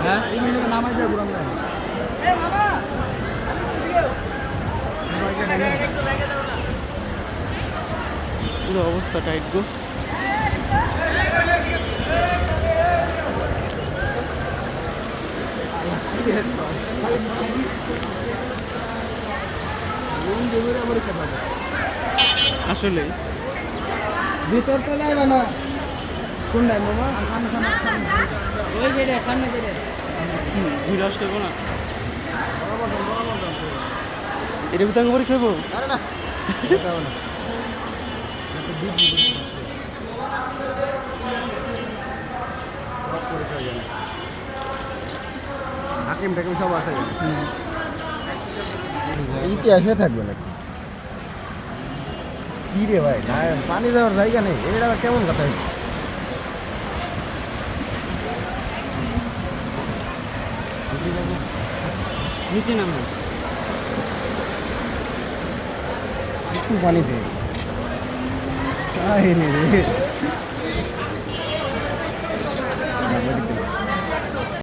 হ্যাঁ নামাই যায় ঘুরান যায় পুরো অবস্থা টাইট গো। আসলে ভিতর তো যাইবা না কোন নাই মামা ওই যেটা সামনে যেটা ঘুরে আসতে না এটা বিতাঙ্গ করে খাবো হাকিম টাকিম সব আছে ইতিহাসে থাকবে নাকি কি রে ভাই না পানি যাওয়ার জায়গা নেই এটা আবার কেমন কথা নিচে নামো একটু পানিতে রে